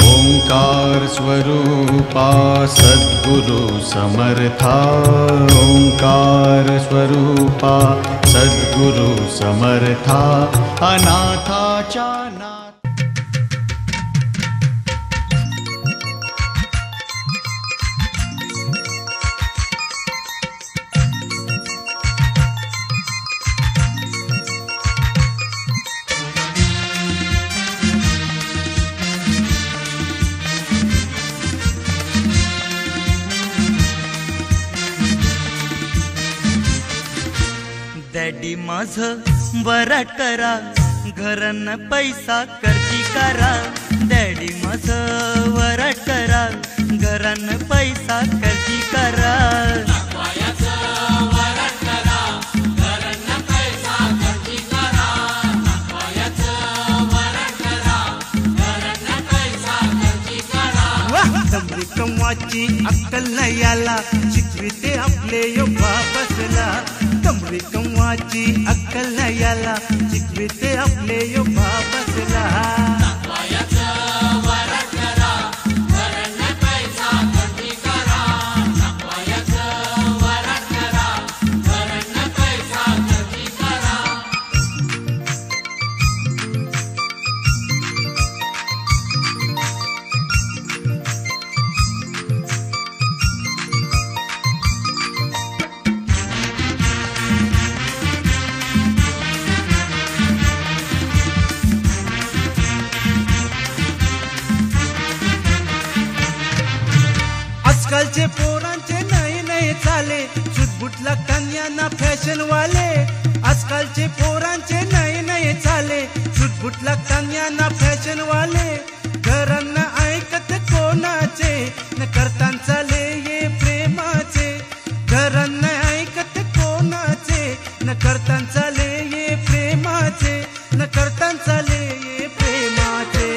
ओंकार स्वरूपा सद्गुरु समर्था ओंकार स्वरूपा सद्गुरु समर्था अनाथाच्या daddy माझं वराट करा घरन पैसा खर्ची करा डॅडी माझं वराट करा घरन पैसा खर्ची करा दमरी कमवाची अक्कल नाही याला शिकविते आपले यो बाबसला दमरी कमवाची अक्कल नाही याला शिकविते आपले यो बाबसला आजकालचे पोरांचे नाही नाही चाले सुटबुटला कन्यांना फॅशन वाले आजकालचे पोरांचे नाही नाही चाले सुटबुटला कन्यांना फॅशन वाले घरांना ऐकत कोणाचे न करता चाले ये प्रेमाचे घरांना ऐकत कोणाचे न करता चाले ये प्रेमाचे न करता चाले ये प्रेमाचे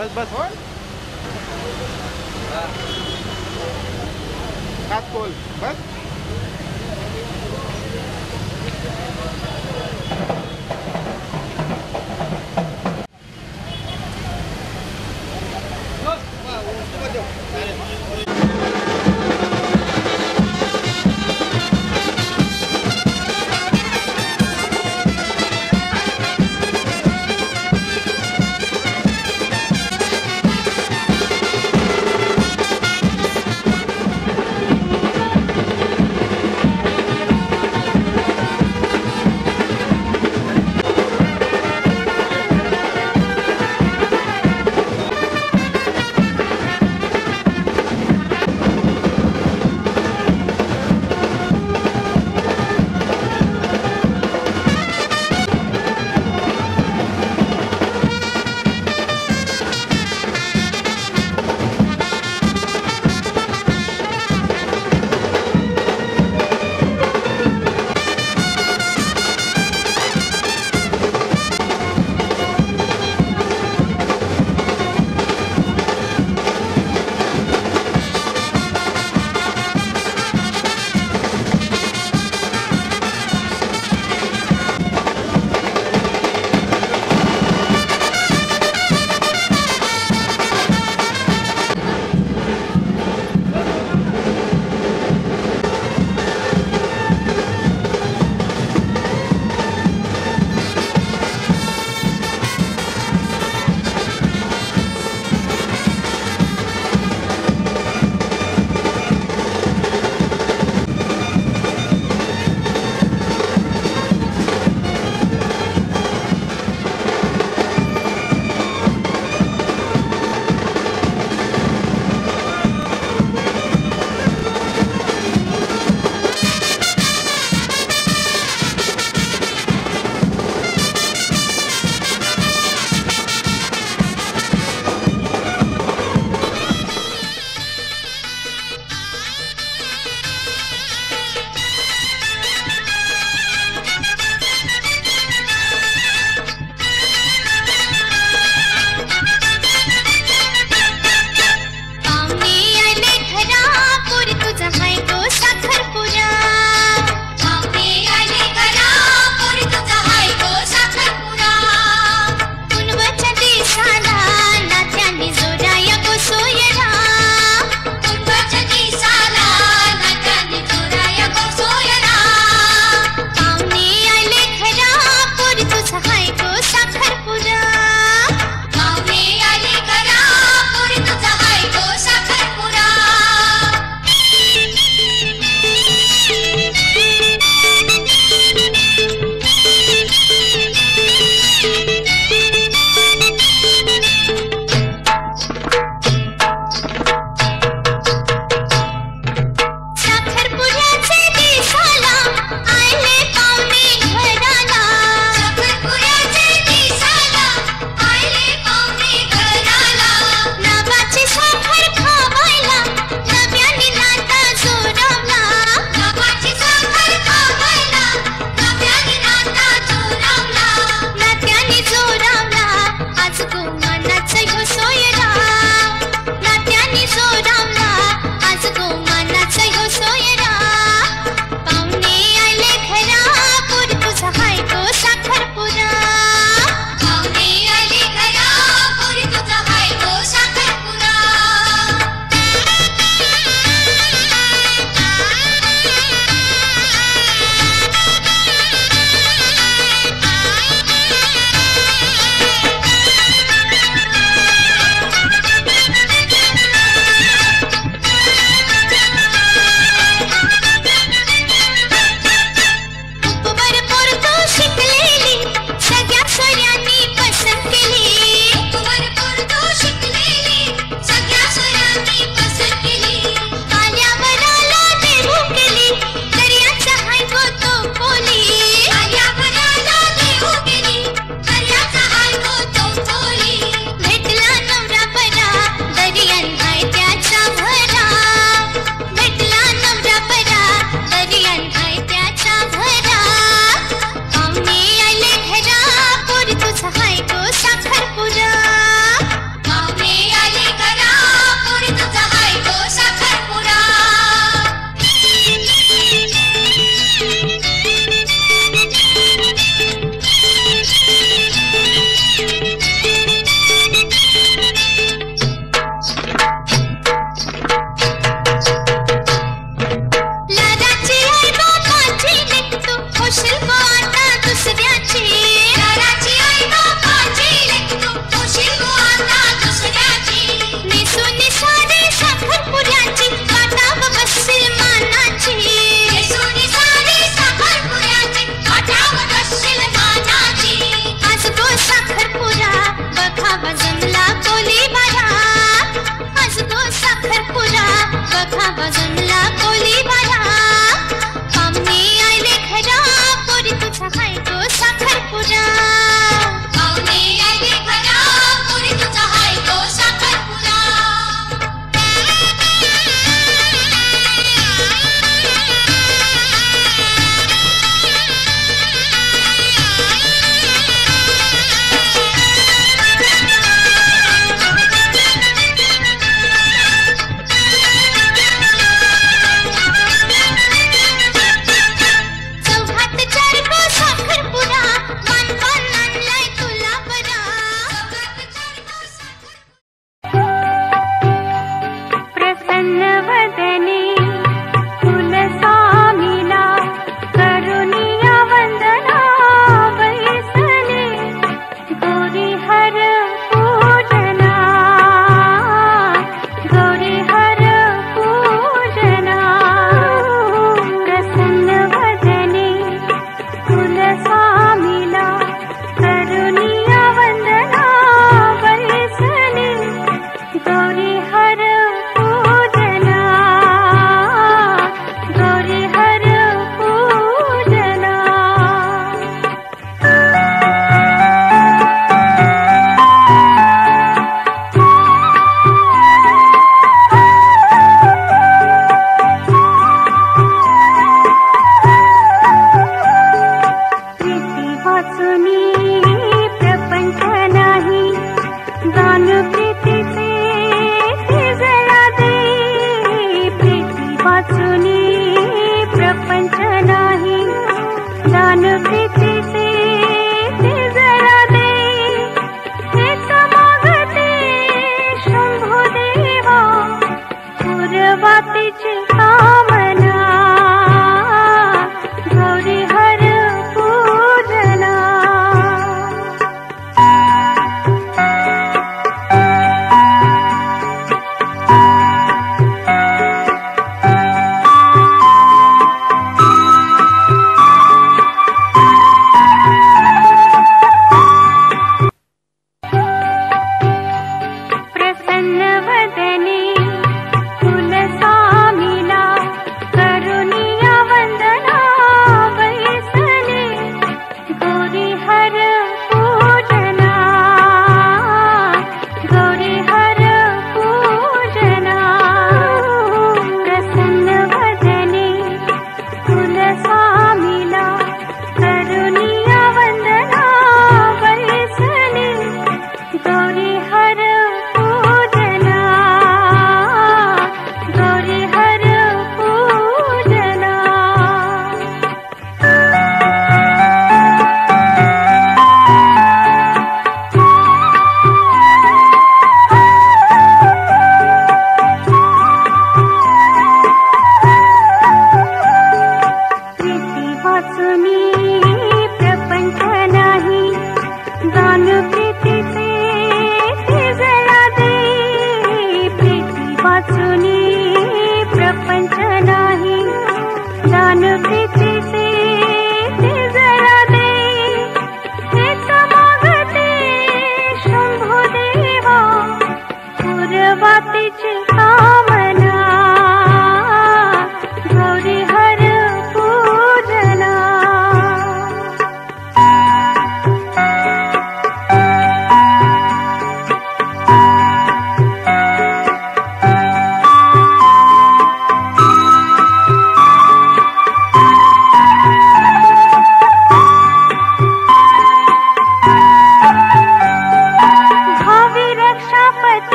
बस बस हात खोल बस.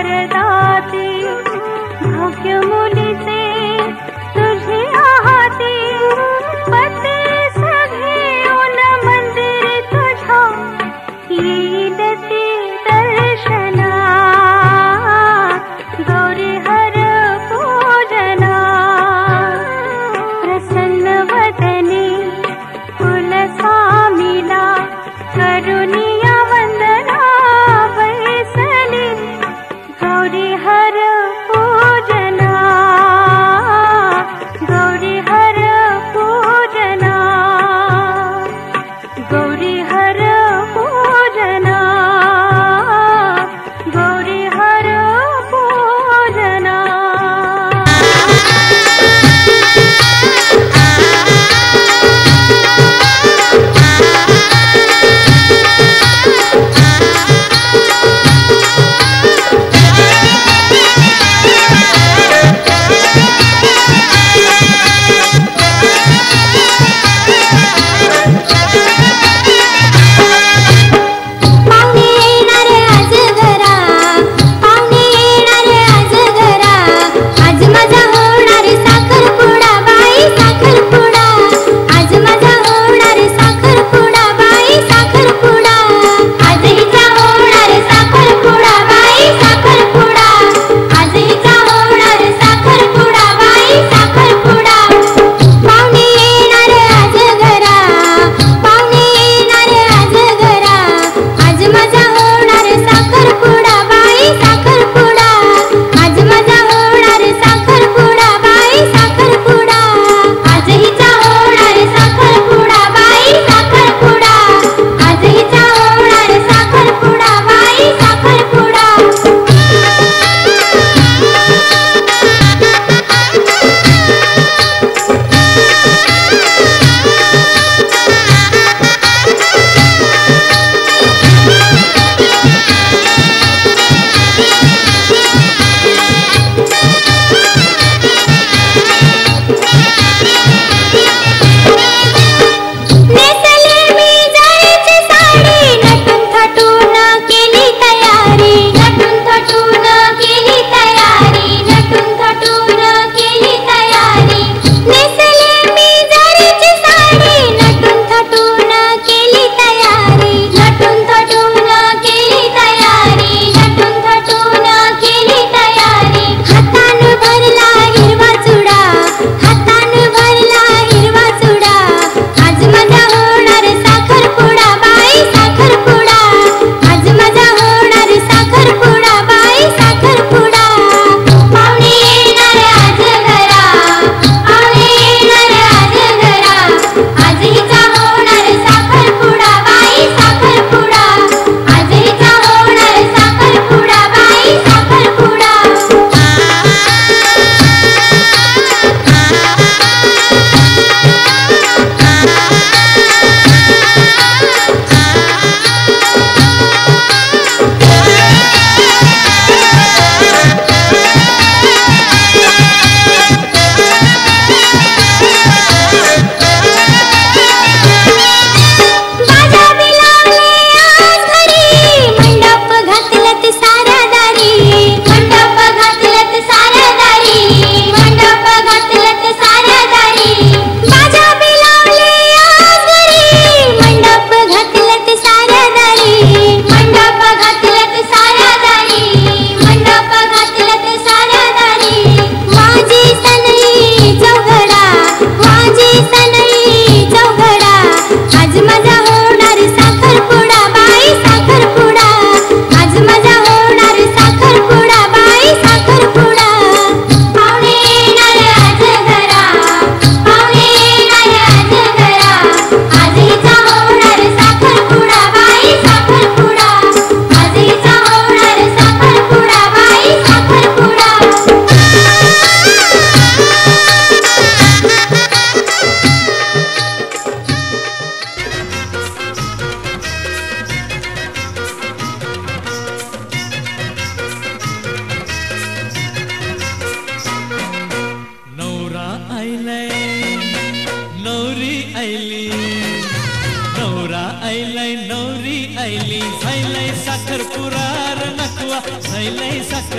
वरदाते भाग्य मुलीचे तुझे आहाते पते सघेऊन मंदिर तुझा येईल ते दर्शना गौरी हर पूजना प्रसन्न वदने कुलस्वामीला करुणिया वंदना बैसली गौरी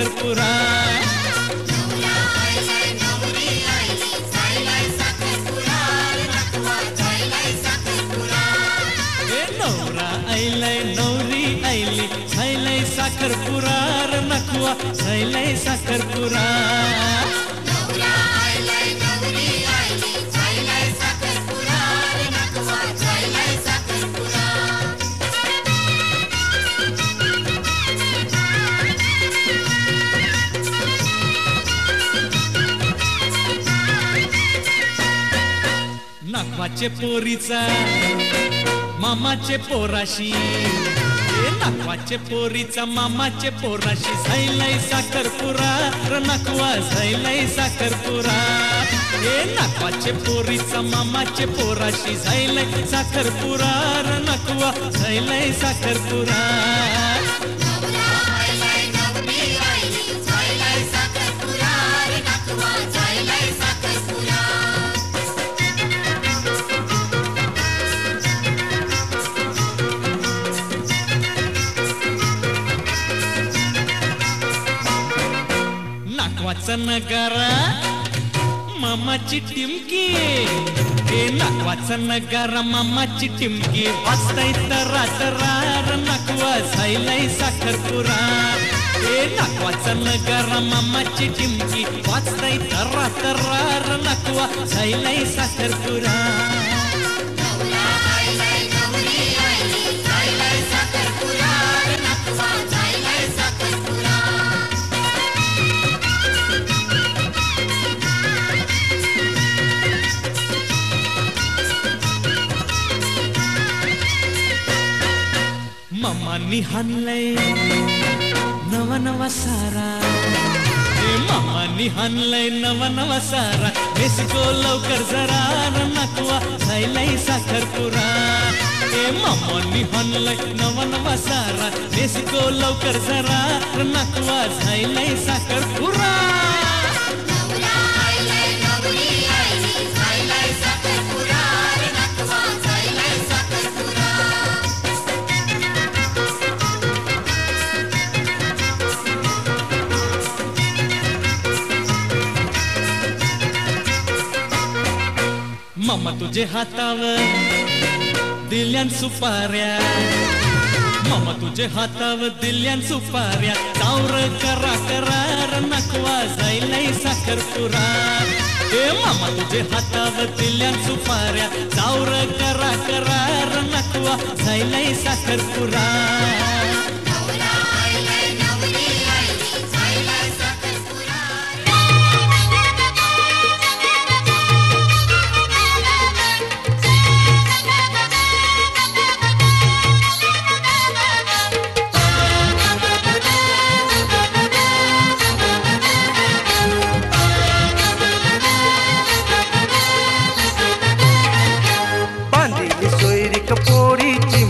साखरपुरा नवरा आइलाय नवरी आइली झाइलाय साखरपुरा र नखुवा झाइलाय साखरपुरा नाकवाचे पोरीचा मामाचे पोराशी नाकवाचे पोरीचा मामाचे पोराशी झाइलाय साखरपुरा र नखवा झाइलाय साखरपुरा नाकवाचे पोरीचा मामाचे पोराशी झाइलाय साखरपुरा र नखवा झाइलाय साखरपुरा नाकवाचा नगारा मामाची टिमकी नाकवाचा नगारा मामाची टिमकी वाजताय तरा तरार नाकवा झाइलाय साखरपुरा नाकवाचा नगारा मामाची टिमकी वाजताय तरा तरार नाकवा झाइलाय साखरपुरा मामानी हाणलंय नवा नवा सारा मामानी हाणलंय नवा नवा सारा बेसको लवकर जरा र नखवा झाइलाय साखरपुरा मामानी हाणलंय नवा नवा सारा बेसको लवकर जरा र नखवा झाइलाय साखरपुरा मामा तुझे हातावर दिल्यान सुपाऱ्या मामा तुझे हातावर दिल्यान सुपाऱ्या चावर करा करार नखवा झाइलाय साखरपुरा मामा तुझे हातावर दिल्यान सुपाऱ्या चावर करा करार नखवा झाइलाय साखरपुरा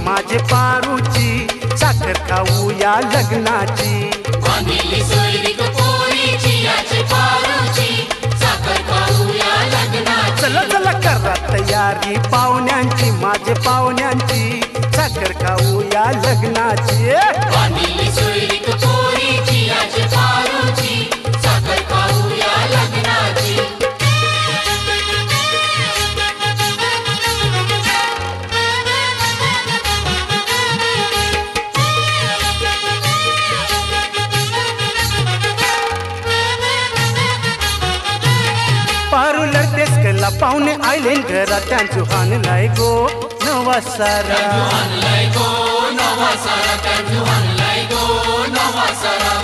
माझे पारूची साखर खाऊ या लग्नाची चला चला करा तयारी पाहुण्यांची माझे पाहुण्यांची साखर खाऊ या लग्नाची पाहुणे आयले घरात त्यांचो हाणलाय गो नवा सारा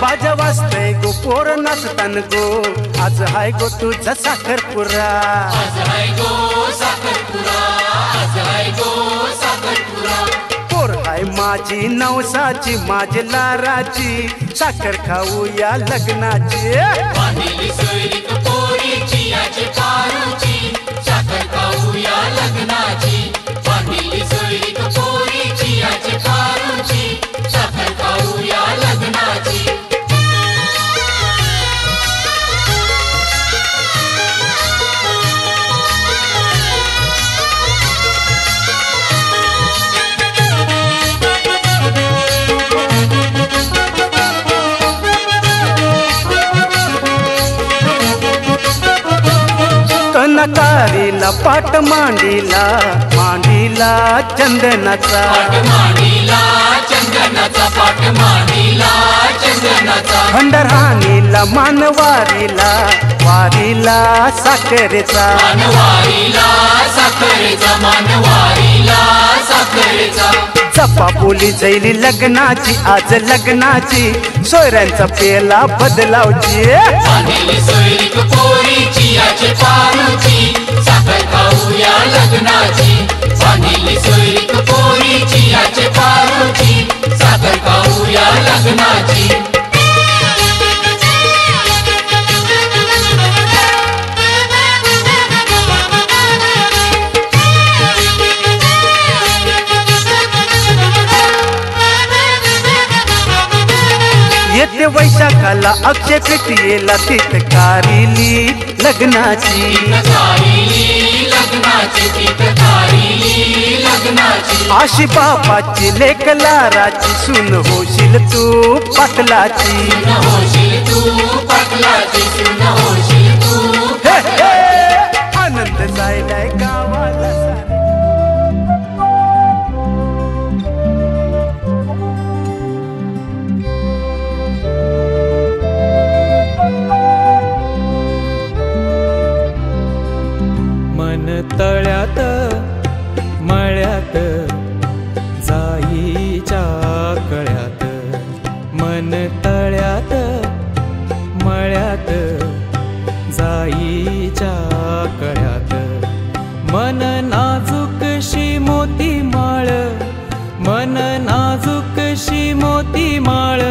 बाजा वाजतय गो पोर नाचतान गो आज हाय गो तुझा साखरपुरा पोर हाय माझी नवसाची माझी लाराची साखर खाऊ या लग्नाची सुनकारीला पाट मांडीला मांडीला चंदनाचा खंडरहानीला मानवारीला वारीला साखरेचा चपापुली जैली लग्नाची आज लग्नाची सोयऱ्यांचा पेला बदलावची येते वैशाखाला अक्षय तृतीयेला तिथकारिली लग्नाची आशी बापाची लेक लाराची सून होशील तू पाटलाची हे, हे, आनंद जायलाय गावाला तळ्यात मळ्यात जाईच्या कळ्यात मन तळ्यात मळ्यात जाईच्या कळ्यात मन नाजूकशी मोती माळ मन नाजूकशी मोती माळ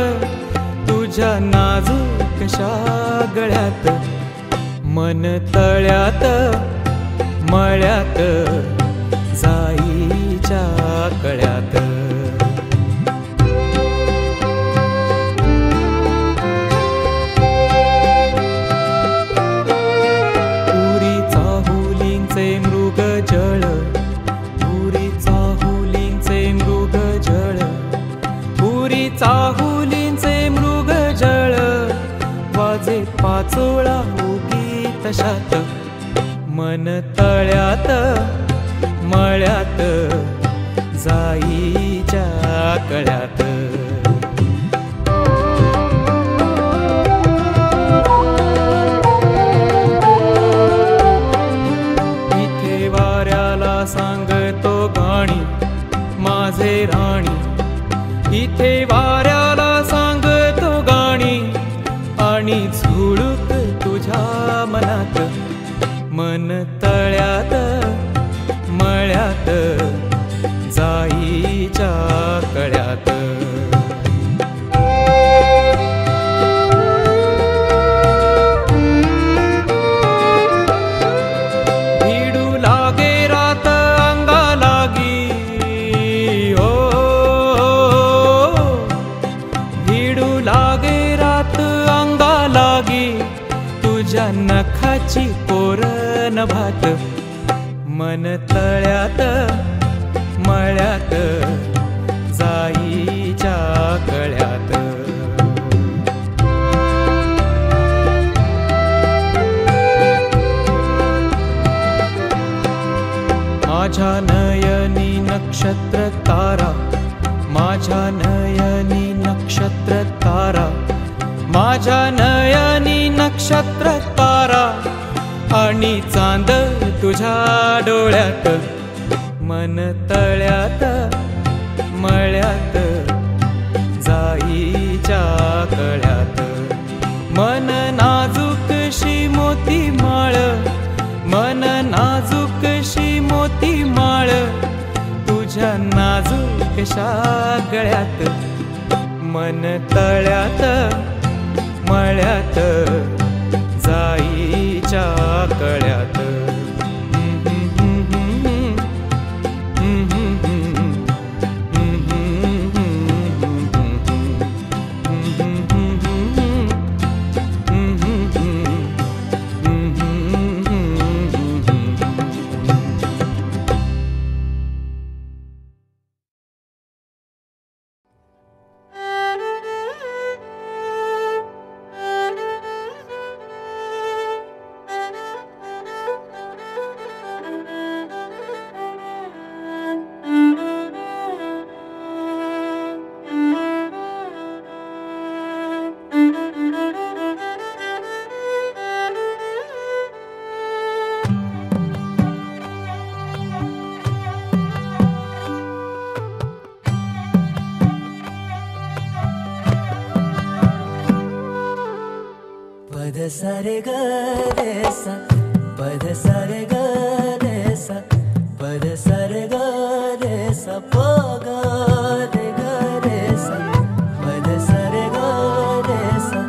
तुझ्या नाजूकशा गळ्यात मन तळ्यात मळ्यात जाईच्या कळ्यात पुरी चाहुलींचे मृग जळ पुरी चाहुलींचे मृग जळ पुरी चाहुलींचे मृग जळ वाजे पाचोळा उगी तशात मन तळ्यात मळ्यात जाईच्या कळ्यात इथे वाऱ्याला सांगतो गाणी माझे राणी इथे वाऱ्याला सांगतो गाणी आणि झुळूक तुझ्या मनात मन तळ्यात मळ्यात जाईच्या कळ्यात भिडू लागे रात अंगा लागी हो भिडू लागे रात अंगा लागी तुझ्या नखाची पोरण भात मन तळ्यात मळ्यात जाईच्या कळ्यात माझ्या नयनी नक्षत्र तारा माझ्या नयनी नक्षत्र तारा माझ्या नयनी नक्षत्र तारा आणि चांद तुझ्या डोळ्यात मन तळ्यात मळ्यात जाईच्या कळ्यात मन नाजूकशी मोती माळ मन नाजूकशी मोती माळ तुझ्या नाजूकशा गळ्यात मन तळ्यात मळ्यात जाईच्या कळ्यात पद सारे ग रे सा पद सारे ग रे सा पद सारे ग रे सा प ग रे ग रे सा पद सारे ग रे सा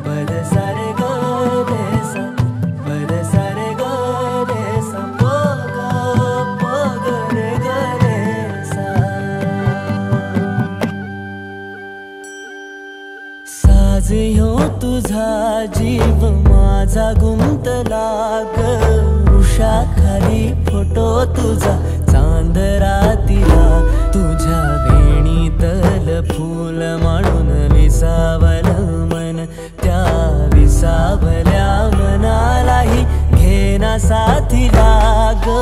पद सारे ग रे सा पद सारे ग रे सा प ग रे ग रे सा साज ह्यो तुझा जीव माझा गुंतला ग उषा खाली फोटो तुझा चांद रातीला तुझ्या वेणीतल फूल माळून विसावल मन त्या विसावल्या मनालाही घेना साथीला ग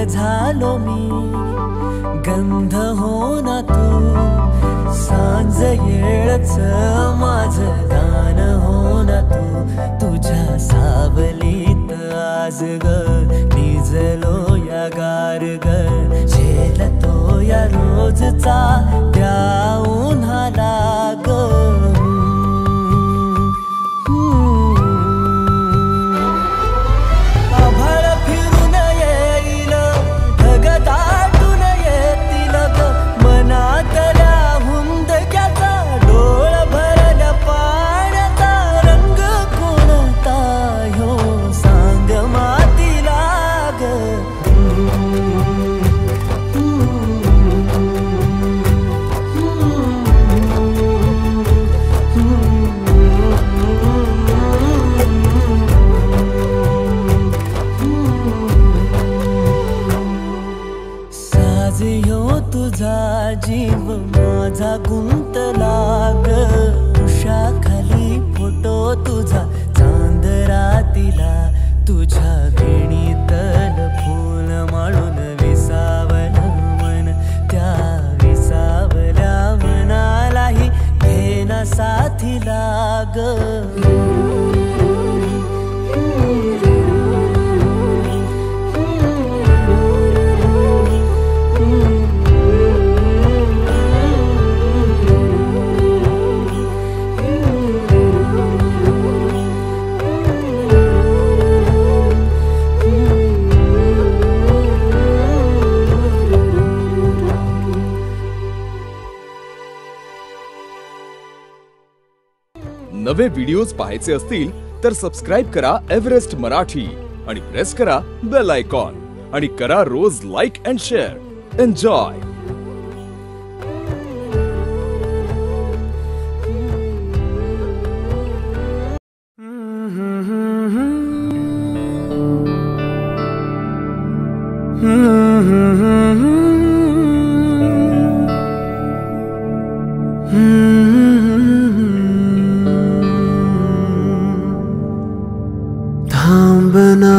झालो मी गंध हो ना तू सांज येळच माझं गान हो ना तू तुझ्या सावलीत आज ग निजलो या गार ग झेलतो या रोजचा त्या उन्हाला ग जीव माझा गुंतला ग उषा खाली फोटो तुझा चांद रातीला तुझ्या वेणीतल फूल माळून विसावल मन त्या विसावल्या मनालाही घेना साथीला ग नवे व्हिडिओज पाहायचे असतील तर सबस्क्राइब करा एव्हरेस्ट मराठी आणि प्रेस करा बेल आयकॉन आणि करा रोज लाईक अँड शेअर. एन्जॉय. थांबना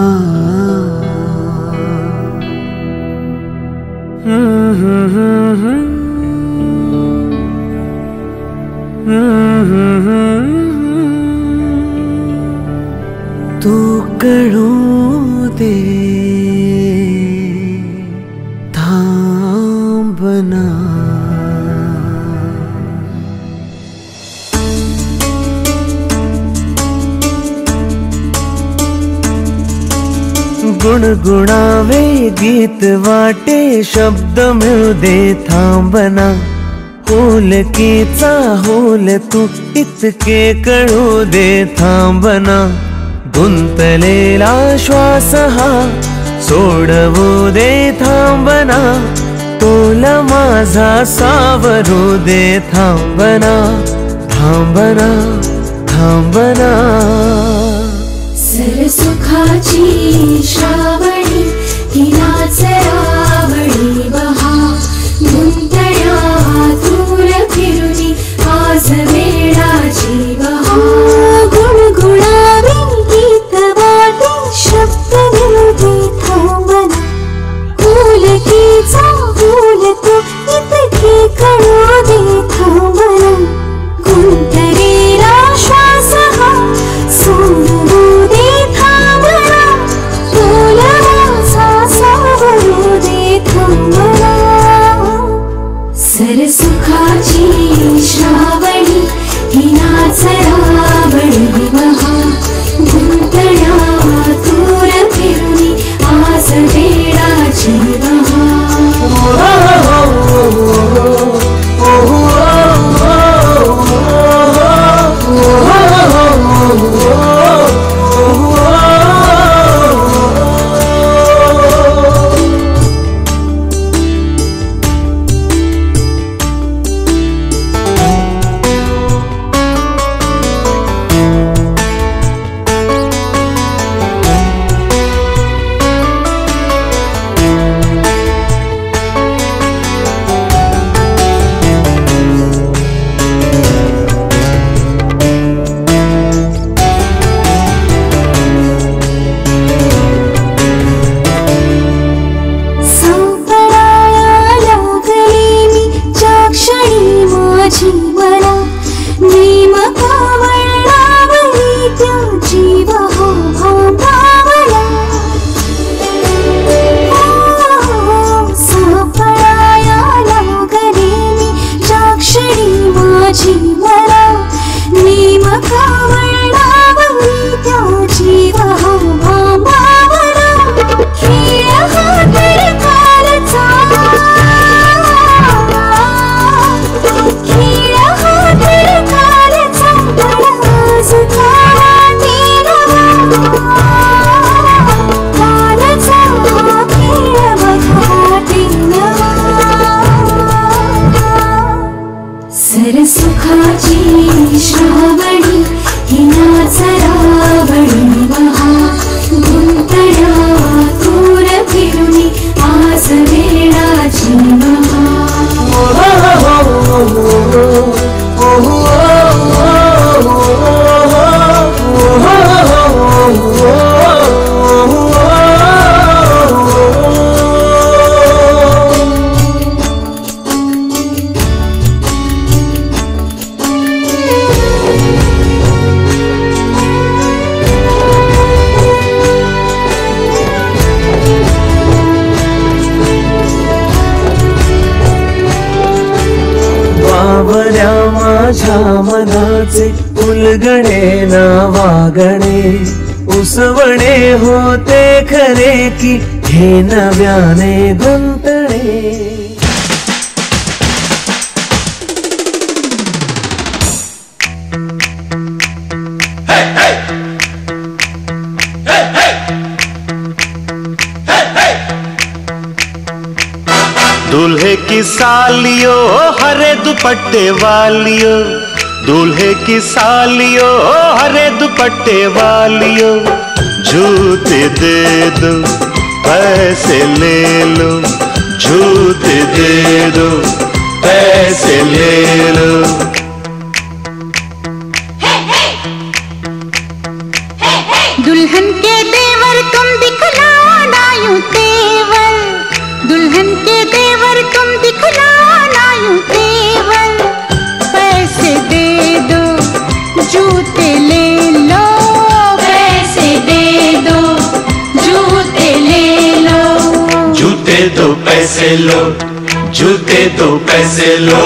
तू कळू दे थांबना. गुणगुणावे गीत वाटे शब्द मिळू दे थांबना. होलकीचा होल तू इतके कळू दे थांबना. गुंतलेला श्वास हा सोडवू दे थांबना. तोला माझा सावरू दे थांबना. थांबना थांबना. सरसुखाची श्रावणी हिनाच रावणी बहा. गुंतण्या दूर फिरुनी आज वेळाची बहा. गुणगुणावे गीत वाटे शब्द मिळू दे थांबना. होलकीचा होल तू इतके कळू दे थांबना. गुंतलेला श्वास हा सोडवू दे थांबना. तोला माझा सावरू दे थांबना. सरसुखाची श्रावणी हिनाच रावणी बहा. गुंतण्या दूर फिरुनी आज वेळाची बहा. सरसुखाची श्रावणी हिनाच रावणी बहा. गुंतण्या दूर फिरुनी आज वेळाची बहा. माझ्या मनाचे उलगणे ना वागणे. उसवणे होते खरे की हे नव्याने गुंतणे. दूल्हे की सालियो हरे दुपट्टे वालियो. दूल्हे की सालियो हरे दुपट्टे वालियो. जूते दे दो पैसे ले लो. जूते दे दो पैसे ले लो. दुल्हन के देवर तुम दिखलाना यूं तेवर. दुल्हन के देवर तुम दिखलाना यूं तेवर. पैसे दे दो जूते ले लो. पैसे दे पैसे लो, जूते 2 पैसे लो।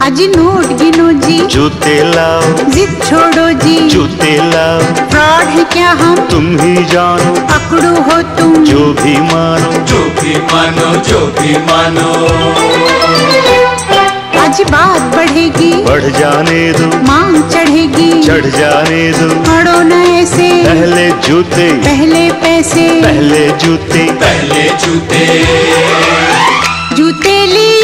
अजी नोट गिनो जी, जूते लाओ, जिद छोड़ो जी, जूते लाओ। फ्रॉड है क्या हम, तुम ही जानो, पकड़ो हो तुम, जो भी मानो, जो भी मानो, जो भी मानो। आज बात बढ़ेगी, बढ़ जाने दो, मांग चढ़ेगी, चढ़ जाने दो। पढ़ो न ऐसे, पहले जूते, पहले पैसे, पहले जूते, पहले जूते। जूते लिए